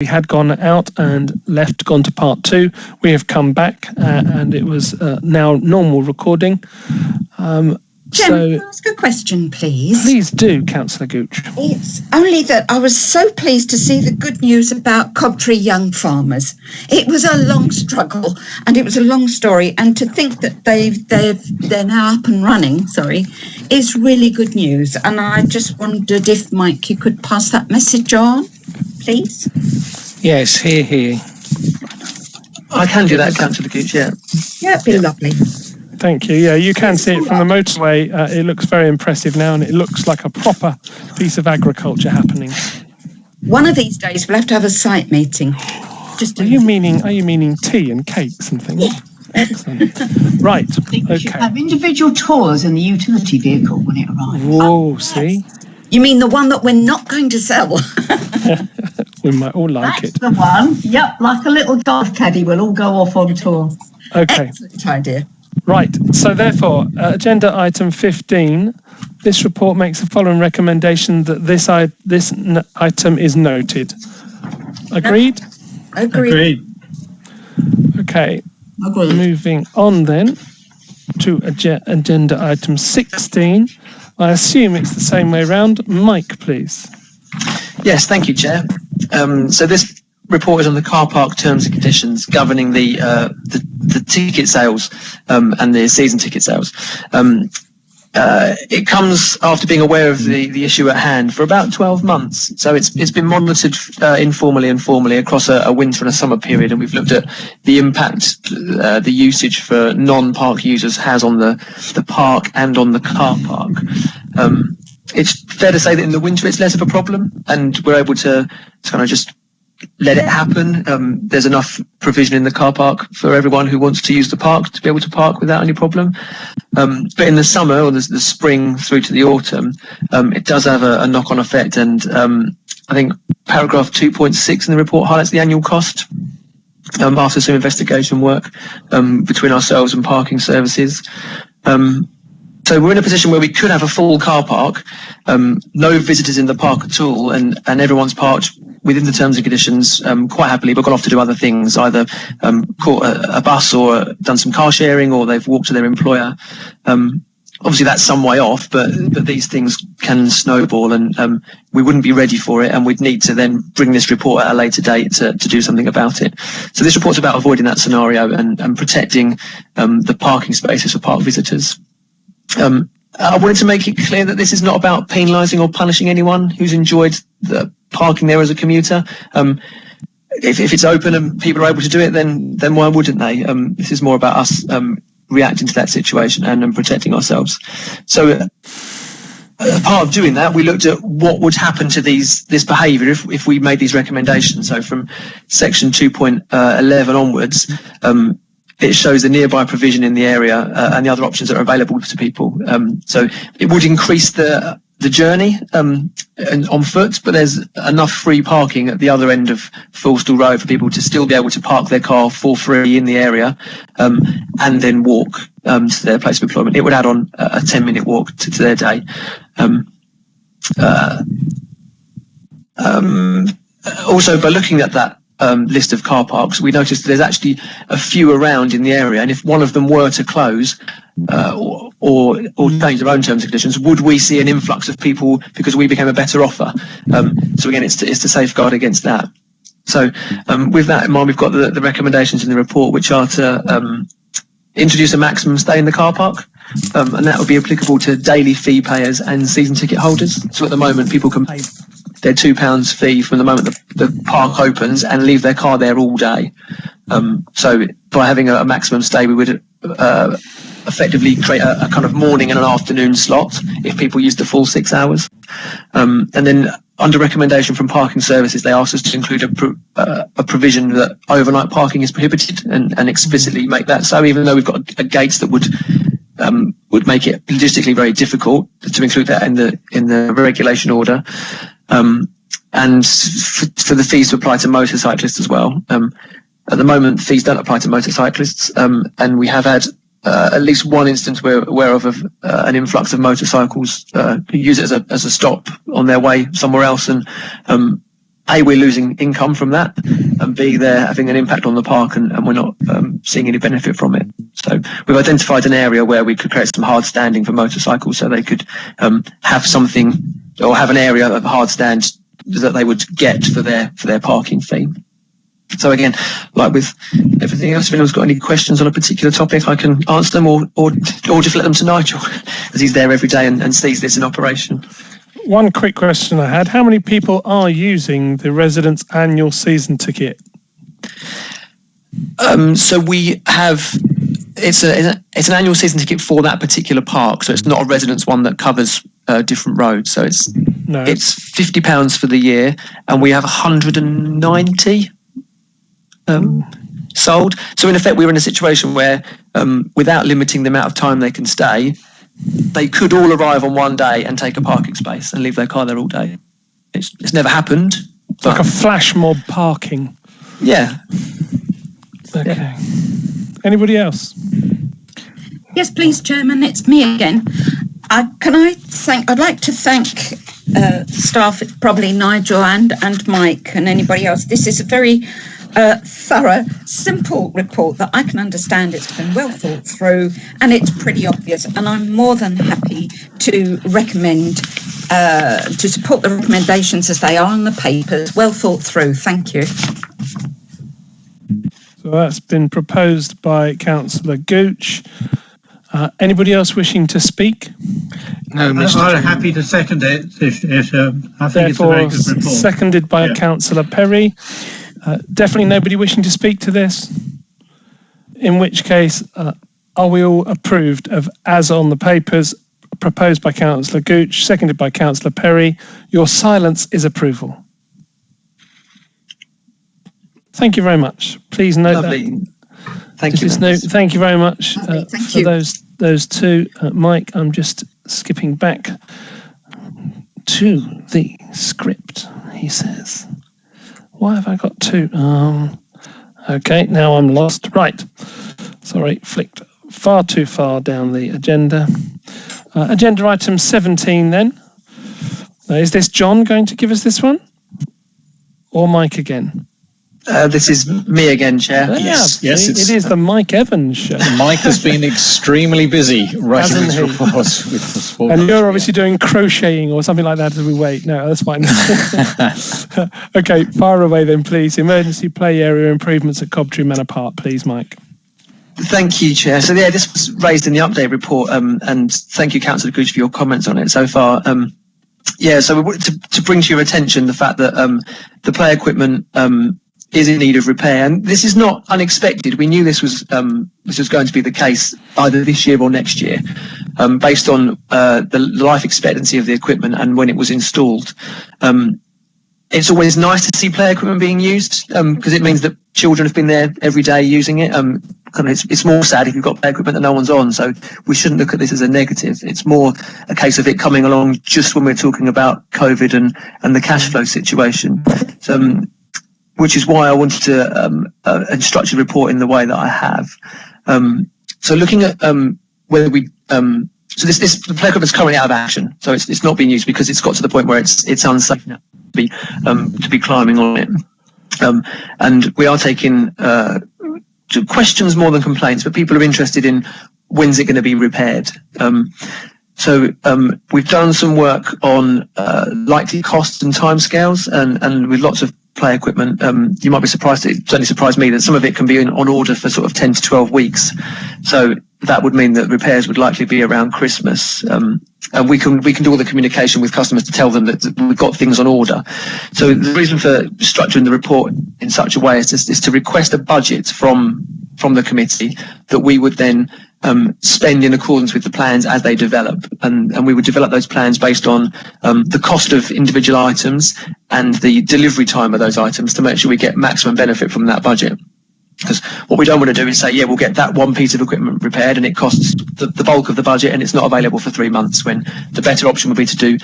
We had gone out and gone to part 2. We have come back and it was now normal recording. Jem, can I ask a question, please? Please do, Councillor Gooch. It's only that I was so pleased to see the good news about Cobtree young farmers. It was a long struggle and it was a long story, and to think that they're now up and running, is really good news. And I just wondered if, Mike, you could pass that message on, please. Yes, here. I can do that, Councillor Gooch, yeah. Yeah, it'd be lovely. Thank you. Yeah, you can see it from the motorway. It looks very impressive now, and it looks like a proper piece of agriculture happening. One of these days we'll have to have a site meeting. Are you meaning tea and cakes and things? Yeah. Excellent. Right. I think we should have individual tours in the utility vehicle when it arrives. Whoa, see? You mean the one that we're not going to sell? We might all like That's it. the one. Yep, like a little golf caddy, we'll all go off on tour. Okay. Excellent idea. Right, so therefore, agenda item 15, this report makes the following recommendation that this item is noted. Agreed? Agreed. Okay, Agreed. moving on then to agenda item 16. I assume it's the same way round. Mike, please. Yes, thank you, Chair. So this report is on the car park terms and conditions governing the ticket sales and the season ticket sales. It comes after being aware of the issue at hand for about 12 months. So it's been monitored informally and formally across a winter and a summer period, and we've looked at the impact the usage for non-park users has on the park and on the car park. It's fair to say that in the winter it's less of a problem, and we're able to kind of just let it happen. There's enough provision in the car park for everyone who wants to use the park to be able to park without any problem. But in the summer, or the spring through to the autumn, it does have a knock-on effect. And I think paragraph 2.6 in the report highlights the annual cost after some investigation work between ourselves and parking services. So we're in a position where we could have a full car park, no visitors in the park at all, and everyone's parked within the terms and conditions quite happily, but gone off to do other things, either caught a bus or done some car sharing, or they've walked to their employer. Obviously that's some way off, but these things can snowball, and we wouldn't be ready for it, and we'd need to then bring this report at a later date to do something about it. So this report's about avoiding that scenario and protecting the parking spaces for park visitors. I wanted to make it clear that this is not about penalising or punishing anyone who's enjoyed the parking there as a commuter. If it's open and people are able to do it, then why wouldn't they? This is more about us reacting to that situation and protecting ourselves. So as part of doing that, we looked at what would happen to this behaviour if we made these recommendations. So from section 2.11 onwards, it shows the nearby provision in the area and the other options that are available to people. So it would increase the journey and on foot, but there's enough free parking at the other end of Fulstall Road for people to still be able to park their car for free in the area and then walk to their place of employment. It would add on a 10-minute walk to their day. Also, by looking at that list of car parks, we noticed that there's actually a few around in the area, and if one of them were to close or change their own terms and conditions, would we see an influx of people because we became a better offer? So again, it's to safeguard against that. So with that in mind, we've got the recommendations in the report, which are to introduce a maximum stay in the car park, and that would be applicable to daily fee payers and season ticket holders. So at the moment, people can pay their £2 fee from the moment the park opens and leave their car there all day. So by having a maximum stay, we would effectively create a kind of morning and an afternoon slot if people use the full 6 hours. And then under recommendation from parking services, they asked us to include a provision that overnight parking is prohibited and explicitly make that so, even though we've got gates that would make it logistically very difficult to include that in the regulation order. And for the fees to apply to motorcyclists as well. At the moment, fees don't apply to motorcyclists, and we have had at least one instance we're aware of an influx of motorcycles who use it as a stop on their way somewhere else, and A, we're losing income from that, and B, they're having an impact on the park, and we're not seeing any benefit from it. So we've identified an area where we could create some hard standing for motorcycles, so they could have something, or have an area of hard stand that they would get for their parking fee. So again, like with everything else, if anyone's got any questions on a particular topic, I can answer them, or just let them to Nigel, as he's there every day and sees this in operation. One quick question I had: how many people are using the residents' annual season ticket? So we have, it's an annual season ticket for that particular park. So it's not a residents one that covers different roads. So it's £50 for the year, and we have 190 sold. So in effect, we're in a situation where, without limiting the amount of time they can stay, they could all arrive on one day and take a parking space and leave their car there all day. It's never happened. It's like a flash mob parking. Yeah. Okay. Yeah. Anybody else? Yes, please, Chairman. It's me again. I'd like to thank staff, probably Nigel and Mike and anybody else. This is a very thorough, simple report that I can understand. It's been well thought through and it's pretty obvious. And I'm more than happy to recommend, to support the recommendations as they are on the papers. Well thought through. Thank you. So that's been proposed by Councillor Gooch. Anybody else wishing to speak? No, Mr. I'm happy to second it. I think it's a very good report. Seconded by Councillor Perry. Definitely nobody wishing to speak to this? In which case, are we all approved of as on the papers, proposed by Councillor Gooch, seconded by Councillor Perry? Your silence is approval. Thank you very much. Please note Lovely. that. Thank you. Thank you very much thank for you. those two. Mike, I'm just skipping back to the script, he says. Why have I got two? Okay, now I'm lost. Right. Sorry, flicked far too far down the agenda. Agenda item 17 then. Is this John going to give us this one? Or Mike again? This is me again, Chair. Yes, it is the Mike Evans show. Mike has been extremely busy writing this report with the sport. And you're obviously doing crocheting or something like that as we wait. No, that's fine. Okay, fire away then, please. Emergency play area improvements at Cobtree Manor Park, please, Mike. Thank you, Chair. So yeah, this was raised in the update report, and thank you, Councillor Gooch, for your comments on it so far. So we wanted to bring to your attention the fact that the play equipment is in need of repair, and this is not unexpected. We knew this was going to be the case either this year or next year, based on the life expectancy of the equipment and when it was installed. It's always nice to see play equipment being used, because it means that children have been there every day using it. It's more sad if you've got play equipment that no one's on, so we shouldn't look at this as a negative. It's more a case of it coming along just when we're talking about COVID and the cash flow situation. Which is why I wanted to structure the report in the way that I have. So looking at whether we, the play equipment is currently out of action, so it's not being used because it's got to the point where it's unsafe now to be climbing on it. And we are taking questions more than complaints, but people are interested in when's it going to be repaired. So we've done some work on likely costs and timescales, and with lots of play equipment, you might be surprised, it certainly surprised me, that some of it can be on order for sort of 10 to 12 weeks. So that would mean that repairs would likely be around Christmas. And we can do all the communication with customers to tell them that we've got things on order. So the reason for structuring the report in such a way is to request a budget from the committee that we would then spend in accordance with the plans as they develop, and we would develop those plans based on the cost of individual items and the delivery time of those items to make sure we get maximum benefit from that budget. Because what we don't want to do is say, yeah, we'll get that one piece of equipment repaired and it costs the bulk of the budget and it's not available for 3 months, when the better option would be to do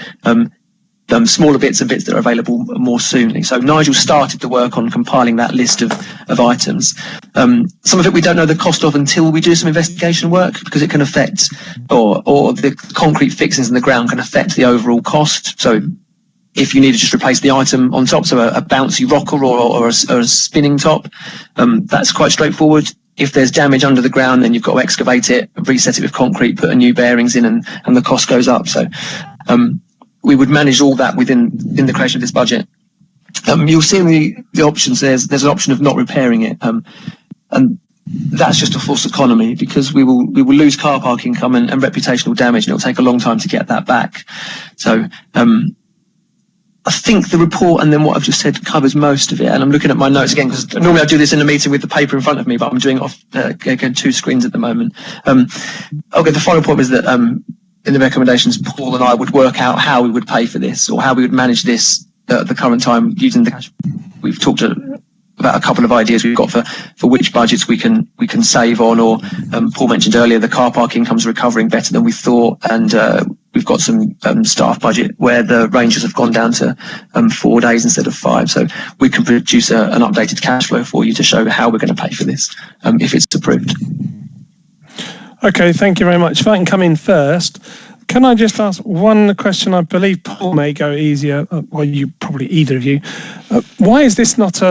smaller bits and bits that are available more soonly. So Nigel started the work on compiling that list of items. Some of it we don't know the cost of until we do some investigation work, because it can affect, or the concrete fixings in the ground can affect the overall cost. So if you need to just replace the item on top, so a bouncy rocker or a spinning top, that's quite straightforward. If there's damage under the ground, then you've got to excavate it, reset it with concrete, put new bearings in, and the cost goes up. So we would manage all that in the creation of this budget. You'll see in the options there's an option of not repairing it, and that's just a false economy, because we will lose car park income and reputational damage, and it'll take a long time to get that back. So I think the report and then what I've just said covers most of it. And I'm looking at my notes again, because normally I do this in a meeting with the paper in front of me, but I'm doing it off again 2 screens at the moment. Okay, the final point was that in the recommendations, Paul and I would work out how we would pay for this, or how we would manage this at the current time using the cash. We've talked about a couple of ideas we've got for which budgets we can save on, or Paul mentioned earlier the car park income's recovering better than we thought, and we've got some staff budget where the ranges have gone down to 4 days instead of 5. So we can produce an updated cash flow for you to show how we're going to pay for this if it's approved. Okay, thank you very much. If I can come in first, can I just ask one question? I believe Paul may go easier, or you probably either of you. Why is this not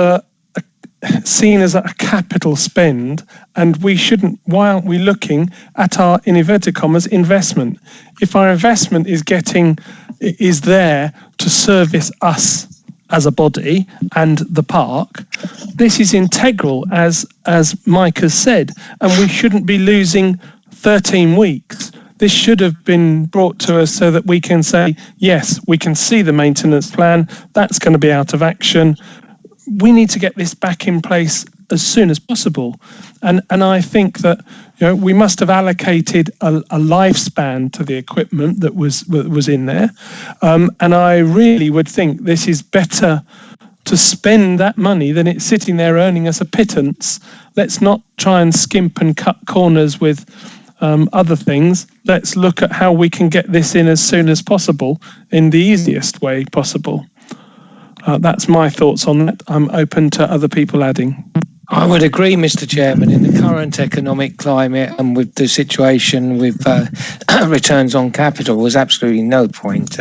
seen as a capital spend, and why aren't we looking at our, in inverted commas, investment? If our investment is there to service us as a body and the park, this is integral, as Mike has said, and we shouldn't be losing 13 weeks. This should have been brought to us so that we can say, yes, we can see the maintenance plan, that's going to be out of action. We need to get this back in place as soon as possible. And I think that we must have allocated a lifespan to the equipment that was in there. And I really would think this is better to spend that money than it's sitting there earning us a pittance. Let's not try and skimp and cut corners with other things. Let's look at how we can get this in as soon as possible in the easiest way possible. That's my thoughts on that. I'm open to other people adding. I would agree, Mr. Chairman. In the current economic climate and with the situation with returns on capital, there's absolutely no point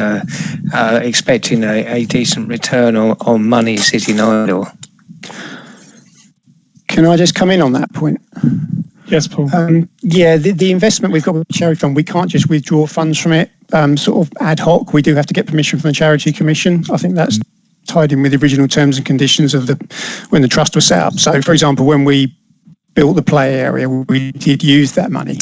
expecting a decent return on money sitting idle. Can I just come in on that point? Yes, Paul. The investment we've got with the charity fund, we can't just withdraw funds from it sort of ad hoc. We do have to get permission from the Charity Commission. I think that's tied in with the original terms and conditions of when the trust was set up. So, for example, when we built the play area, we did use that money,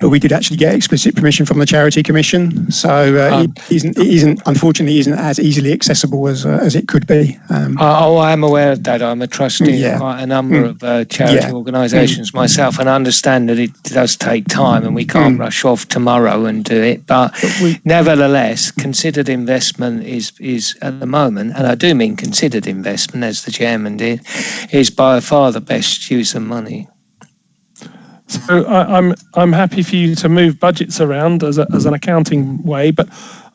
but we did actually get explicit permission from the Charity Commission. So it isn't unfortunately as easily accessible as it could be. I am aware of that. I'm a trustee of quite a number of charity organisations myself, and I understand that it does take time, and we can't rush off tomorrow and do it. But nevertheless, considered investment is at the moment, and I do mean considered investment, as the chairman did, is by far the best use of money. So I'm happy for you to move budgets around as an accounting way, but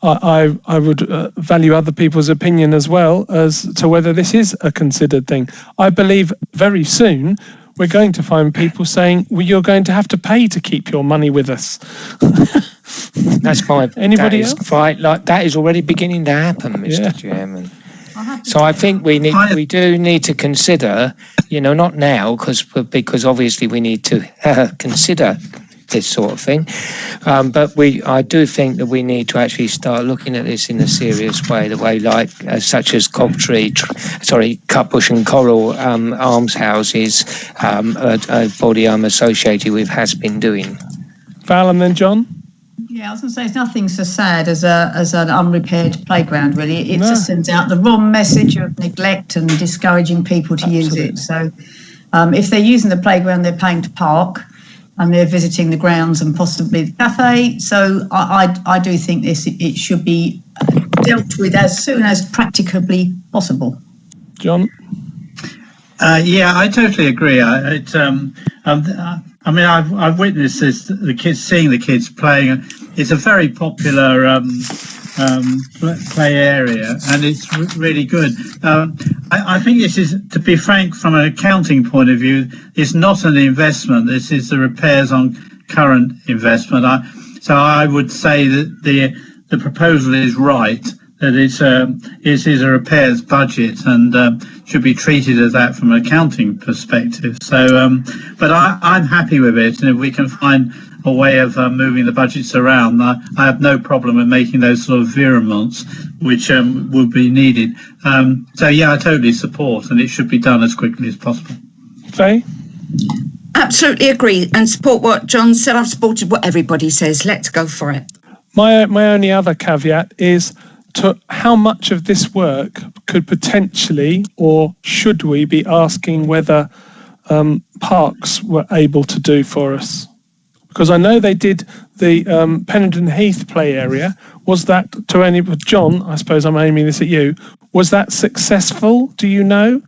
I would value other people's opinion as well as to whether this is a considered thing. I believe very soon we're going to find people saying, well, you're going to have to pay to keep your money with us. That's fine. Anybody else? Right, like that is already beginning to happen, Mr. Chairman. So I think we do need to consider, not now, because obviously we need to consider this sort of thing. But I do think that we need to actually start looking at this in a serious way, the way such as Cutbush and Coral Almshouses, a body I'm associated with, has been doing. Val and then John? Yeah, I was going to say it's nothing so sad as an unrepaired playground, really. It just sends out the wrong message of neglect and discouraging people to use it. So if they're using the playground, they're paying to park and they're visiting the grounds and possibly the cafe. So I do think it should be dealt with as soon as practicably possible. John? I totally agree. I've witnessed this, seeing the kids playing. It's a very popular play area, and it's really good. I think this is, to be frank, from an accounting point of view, it's not an investment. This is the repairs on current investment. So I would say that the proposal is right. that it is a repairs budget and should be treated as that from an accounting perspective. So, but I'm happy with it, and if we can find a way of moving the budgets around, I have no problem in making those sort of virements which would be needed. So yeah, I totally support, and it should be done as quickly as possible. Faye? Absolutely agree and support what John said. I've supported what everybody says. Let's go for it. My only other caveat is to how much of this work could potentially, or should we be asking whether Parks were able to do for us? Because I know they did the Pennington Heath play area. Was that to any John? I suppose I'm aiming this at you. Was that successful? Do you know?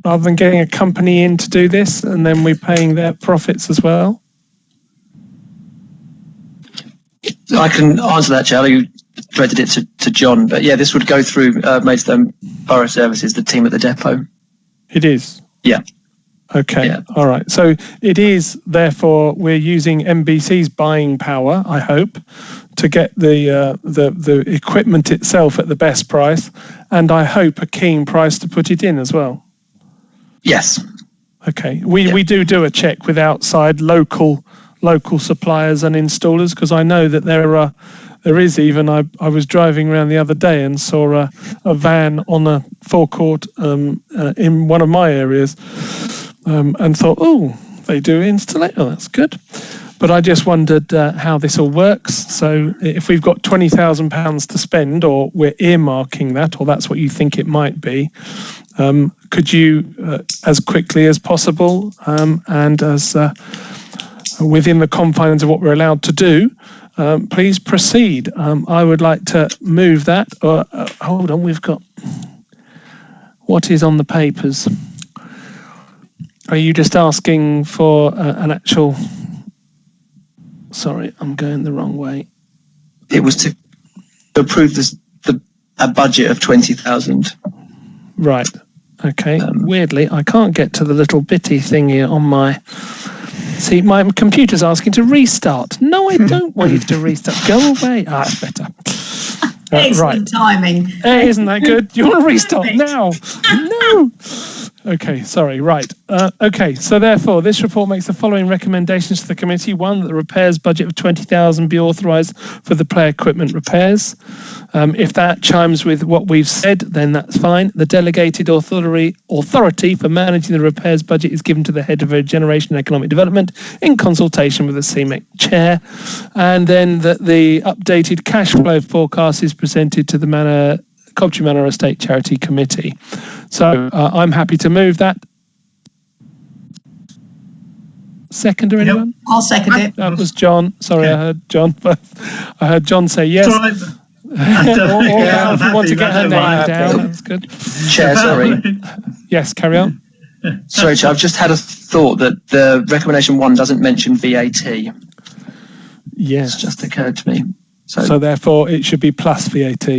Rather than getting a company in to do this and then we're paying their profits as well? I can answer that, Charlie. You directed it to John. But yeah, this would go through Maidstone Borough Services, the team at the depot. It is? Yeah. Okay, yeah. All right. So it is, therefore, we're using NBC's buying power, I hope, to get the equipment itself at the best price, and I hope a keen price to put it in as well. Yes. Okay. We do a check with outside local suppliers and installers, because I know that there is even, I was driving around the other day and saw a van on a forecourt in one of my areas and thought, oh, they do installate. Oh, that's good. But I just wondered how this all works. So if we've got £20,000 to spend, or we're earmarking that, or that's what you think it might be, could you, as quickly as possible and as within the confines of what we're allowed to do, please proceed. I would like to move that. Hold on, we've got what is on the papers. Are you just asking for an actual... Sorry, I'm going the wrong way. It was to approve a budget of 20,000. Right. Okay. Weirdly, I can't get to the little bitty thing here on my... See, my computer's asking to restart. No, I don't want you to restart. Go away. That's better. Excellent timing. Hey, isn't that good? You want to restart now? No. Okay, sorry, right. Okay, so therefore, this report makes the following recommendations to the committee. One, that the repairs budget of 20,000 be authorised for the play equipment repairs. If that chimes with what we've said, then that's fine. The delegated authority for managing the repairs budget is given to the head of Regeneration and Economic Development in consultation with the CMEC chair. And then that the updated cash flow forecast is presented to the Cobtree Manor Estate Charity Committee. So I'm happy to move that. Seconder, anyone? I'll second it. That was John. Sorry, I heard John. I heard John say yes. Or if you want to get her name down, that's good. Chair, sorry. Yes, carry on. Sorry, Chair, I've just had a thought that the recommendation 1 doesn't mention VAT. Yes. It's just occurred to me. So therefore, it should be plus VAT.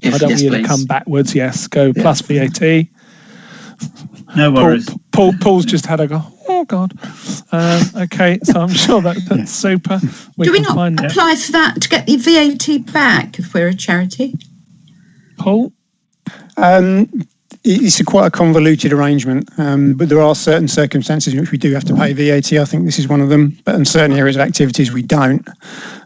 I don't want you to come backwards. Yes, go plus VAT. No worries. Paul's just had a go. Oh God. Okay, so I'm sure that's super. Do we not apply for that to get the VAT back if we're a charity? Paul? It's quite a convoluted arrangement, but there are certain circumstances in which we do have to pay VAT. I think this is one of them, but in certain areas of activities we don't.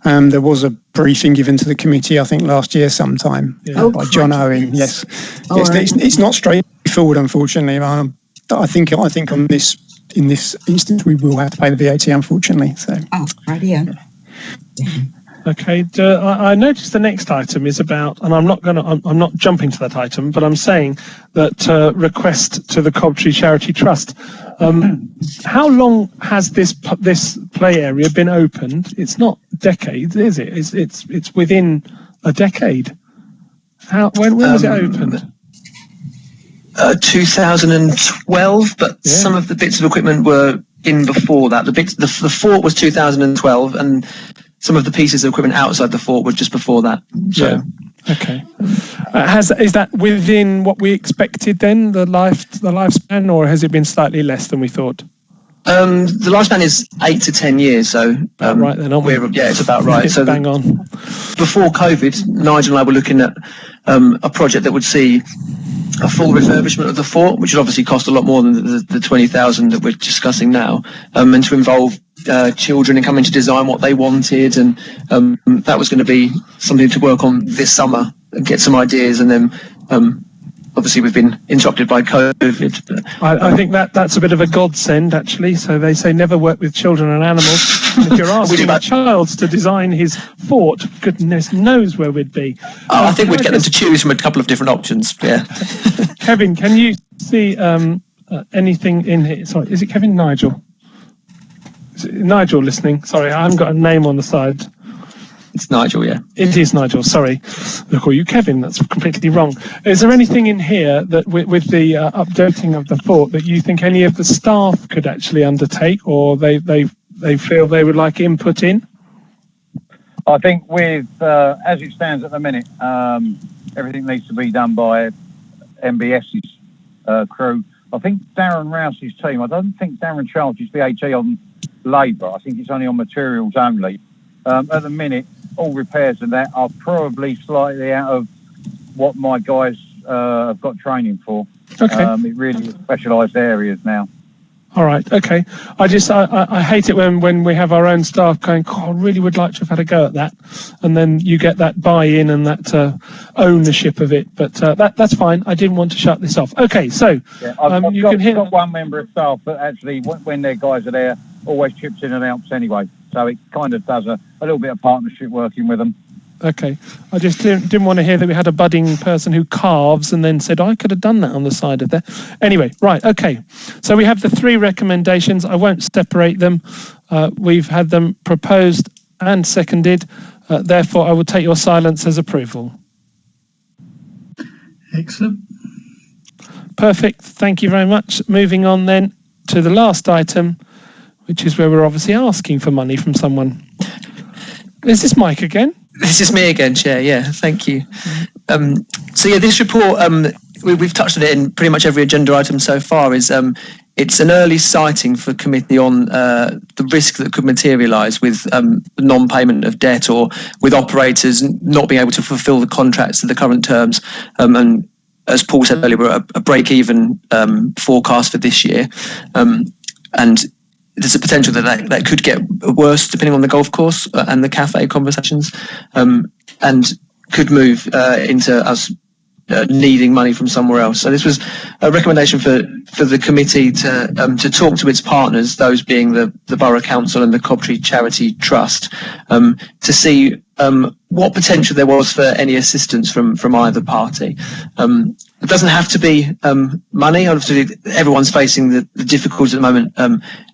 There was a briefing given to the committee, I think last year sometime, by John Owen. Yes, right. It's not straightforward, unfortunately. I think on this, in this instance, we will have to pay the VAT, unfortunately. So. Oh, right, yeah. Okay. I noticed the next item is about, and I'm not jumping to that item, but I'm saying that request to the Cobtree Charity Trust. How long has this play area been opened? It's not decades, is it? It's within a decade. When was it opened? 2012, but some of the bits of equipment were in before that. The fort was 2012, and some of the pieces of equipment outside the fort were just before that. So. Yeah. Okay. Is that within what we expected then, the lifespan, or has it been slightly less than we thought? The lifespan is 8 to 10 years, so right then, aren't we? Yeah, it's about right. So bang on. Before COVID, Nigel and I were looking at a project that would see a full refurbishment of the fort, which would obviously cost a lot more than the 20,000 that we're discussing now, and to involve children in coming to design what they wanted, and that was going to be something to work on this summer and get some ideas, and then obviously we've been interrupted by COVID. I think that's a bit of a godsend, actually. So they say never work with children and animals. And if you're asking a child to design his fort, goodness knows where we'd be. I think we'd get them to choose from a couple of different options. Yeah. Kevin, can you see anything in here? Sorry, is it Kevin? Nigel? Is it Nigel listening? Sorry, I haven't got a name on the side. It's Nigel, yeah. It is Nigel, sorry. I call you Kevin, that's completely wrong. Is there anything in here that with the updating of the fort that you think any of the staff could actually undertake, or they feel they would like input in? I think with, as it stands at the minute, everything needs to be done by MBS's crew. I think Darren Rouse's team, I don't think Darren charges VAT on labour. I think it's only on materials only. At the minute, all repairs and that are probably slightly out of what my guys have got training for. Okay. It really is specialised areas now. All right, okay. I hate it when we have our own staff going, I really would like to have had a go at that. And then you get that buy-in and that ownership of it. But that's fine. I didn't want to shut this off. Okay, so yeah, I've got one member of staff that actually, when their guys are there, always chips in and helps anyway. So it kind of does a little bit of partnership working with them. Okay. I just didn't want to hear that we had a budding person who carves and then said, I could have done that on the side of there. Anyway, right, okay. So we have the 3 recommendations. I won't separate them. We've had them proposed and seconded. Therefore, I will take your silence as approval. Excellent. Perfect. Thank you very much. Moving on then to the last item, which is where we're obviously asking for money from someone. Is this Mike again? This is me again, Chair. Yeah, thank you. So yeah, this report, we've touched on it in pretty much every agenda item so far, is it's an early sighting for committee on the risk that could materialise with non-payment of debt, or with operators not being able to fulfil the contracts to the current terms. And as Paul said earlier, we're a break-even forecast for this year. And there's a potential that could get worse depending on the golf course and the cafe conversations, and could move into us needing money from somewhere else. So this was a recommendation for the committee to talk to its partners, those being the Borough Council and the Cobtree Charity Trust, to see what potential there was for any assistance from either party. It doesn't have to be money. Obviously, everyone's facing the difficulties at the moment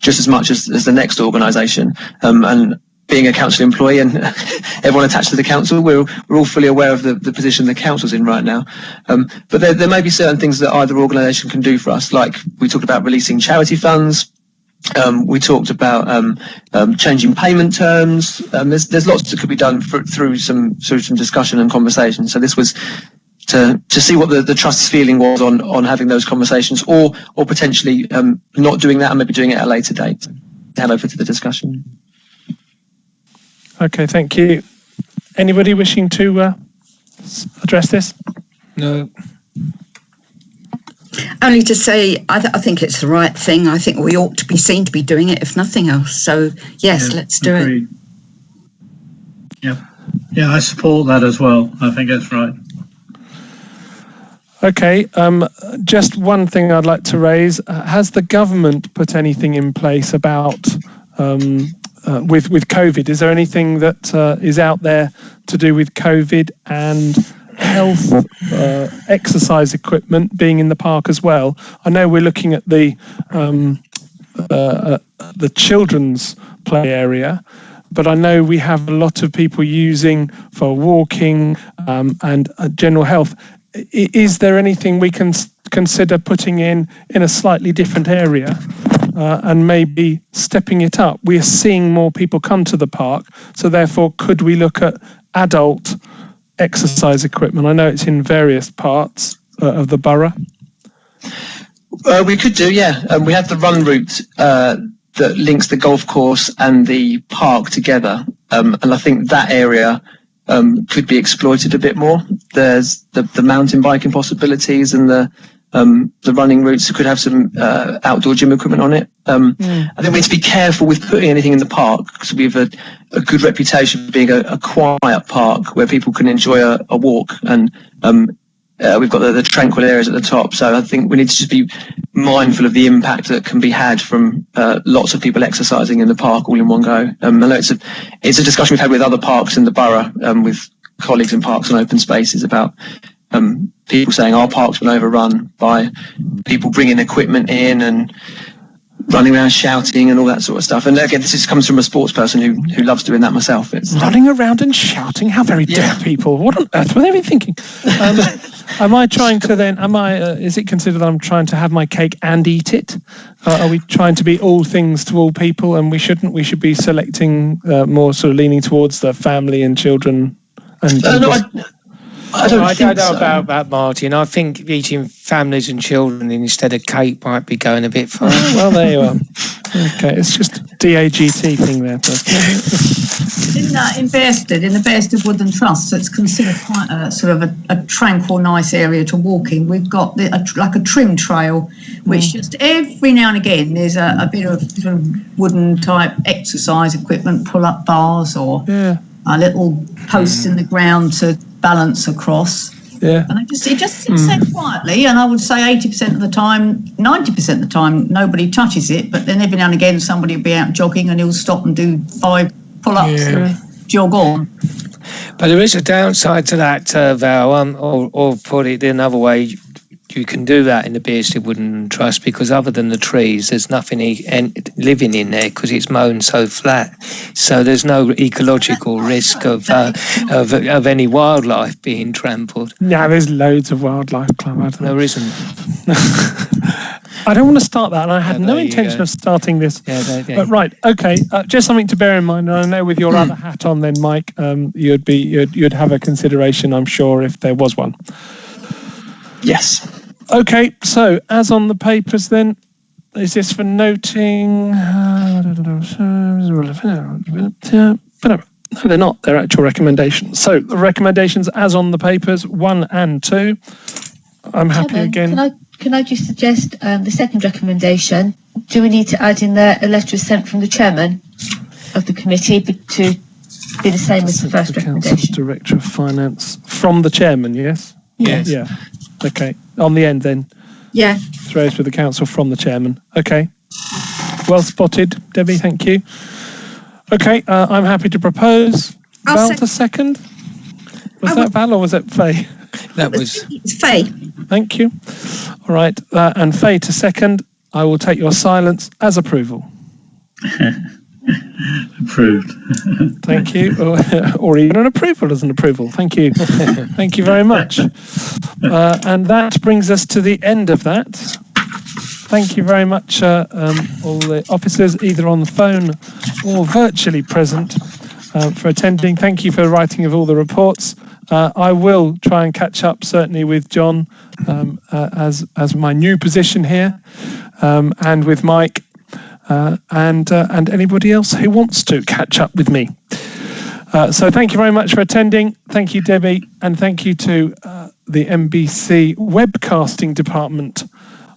just as much as the next organisation. And being a council employee and everyone attached to the council, we're all fully aware of the position the council's in right now. But there may be certain things that either organisation can do for us, like we talked about releasing charity funds. We talked about changing payment terms. There's lots that could be done through some discussion and conversation. So this was to see what the trust's feeling was on having those conversations, or potentially not doing that and maybe doing it at a later date. Hand over to the discussion. Okay, thank you. Anybody wishing to address this? No. Only to say, I think it's the right thing. I think we ought to be seen to be doing it, if nothing else. So, yes, let's do it. Yeah, I support that as well. I think that's right. Okay, just one thing I'd like to raise. Has the government put anything in place about with COVID? Is there anything that is out there to do with COVID and health, exercise equipment being in the park as well? I know we're looking at the children's play area, but I know we have a lot of people using for walking and general health. Is there anything we can consider putting in a slightly different area and maybe stepping it up? We are seeing more people come to the park, so therefore could we look at adult exercise equipment? I know it's in various parts of the borough. We could do, yeah. We have the run route that links the golf course and the park together. And I think that area could be exploited a bit more. There's the mountain biking possibilities and the running routes could have some outdoor gym equipment on it. I think we need to be careful with putting anything in the park because we have a good reputation for being a quiet park where people can enjoy a walk, and we've got the tranquil areas at the top. So I think we need to just be mindful of the impact that can be had from lots of people exercising in the park all in one go. I know it's a discussion we've had with other parks in the borough, with colleagues in parks and open spaces about people saying our park's been overrun by people bringing equipment in and running around shouting and all that sort of stuff. And again, this comes from a sports person who loves doing that myself. It's running around and shouting. How very dare people! What on earth were they thinking? Am I trying to then? Is it considered that I'm trying to have my cake and eat it? Are we trying to be all things to all people? And we shouldn't. We should be selecting more sort of leaning towards the family and children. I don't know about Martin. I think eating families and children instead of cake might be going a bit far. Well, there you are. Okay, it's just a DAGT thing there. In the Bearsted Woodland Trust, so it's considered quite a sort of a tranquil, nice area to walk in. We've got like a trim trail, which just every now and again there's a bit of sort of wooden type exercise equipment, pull-up bars or a little post in the ground to balance across. Yeah. And it just sits there quietly, and I would say 80% of the time, 90% of the time, nobody touches it, but then every now and again somebody will be out jogging and he'll stop and do 5 pull-ups and jog on. But there is a downside to that, Val, or put it another way, you can do that in the Bearsted Woodland Trust because other than the trees, there's nothing living in there because it's mown so flat. So there's no ecological risk of any wildlife being trampled. Yeah, there's loads of wildlife, Clive. There isn't. I don't want to start that, and I had no intention of starting this. But right, okay, just something to bear in mind. And I know with your other hat on, then Mike, you'd have a consideration, I'm sure, if there was one. Yes. Okay, so as on the papers then, is this for noting? No, they're not. They're actual recommendations. So the recommendations as on the papers, 1 and 2. I'm happy again. Can I just suggest the second recommendation? Do we need to add in there a letter sent from the chairman of the committee to be the same as the first recommendation? Director of Finance from the chairman, yes? Yes. Yeah. Okay. On the end then? Yeah. Throws with the council from the chairman. Okay. Well spotted, Debbie. Thank you. Okay. I'm happy to propose. Val to second. Was that Val or was it Faye? That was it's Faye. Thank you. All right. And Faye to second. I will take your silence as approval. Approved. Thank you. Or even an approval as an approval. Thank you. Thank you very much. And that brings us to the end of that. Thank you very much, all the officers, either on the phone or virtually present, for attending. Thank you for writing of all the reports. I will try and catch up, certainly, with John as my new position here, and with Mike. And anybody else who wants to catch up with me. So thank you very much for attending. Thank you, Debbie, and thank you to the MBC webcasting department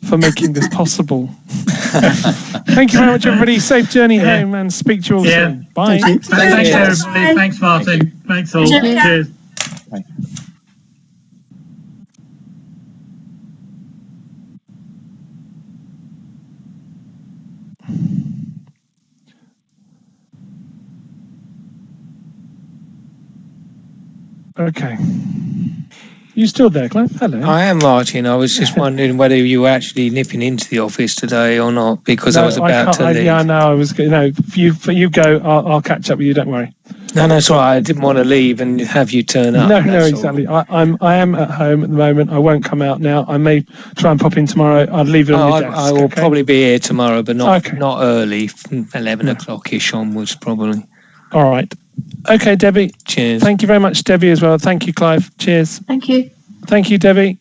for making this possible. Thank you very much, everybody. Safe journey home, and speak to you all soon. Bye. Thanks, everybody. Thanks, Martin. Thanks all. Cheers. Okay. You still there, Clive? Hello. I am, Martin. I was just wondering whether you were actually nipping into the office today or not, because I was about to leave. Yeah, no, I was. No, you go. I'll catch up with you. Don't worry. No, it's all right. I didn't want to leave and have you turn up. No, exactly. I am at home at the moment. I won't come out now. I may try and pop in tomorrow. I'll leave it on your desk. I will probably be here tomorrow, but not early. 11 o'clock-ish onwards, probably. All right. Okay, Debbie. Cheers. Thank you very much, Debbie, as well. Thank you, Clive. Cheers. Thank you. Thank you, Debbie.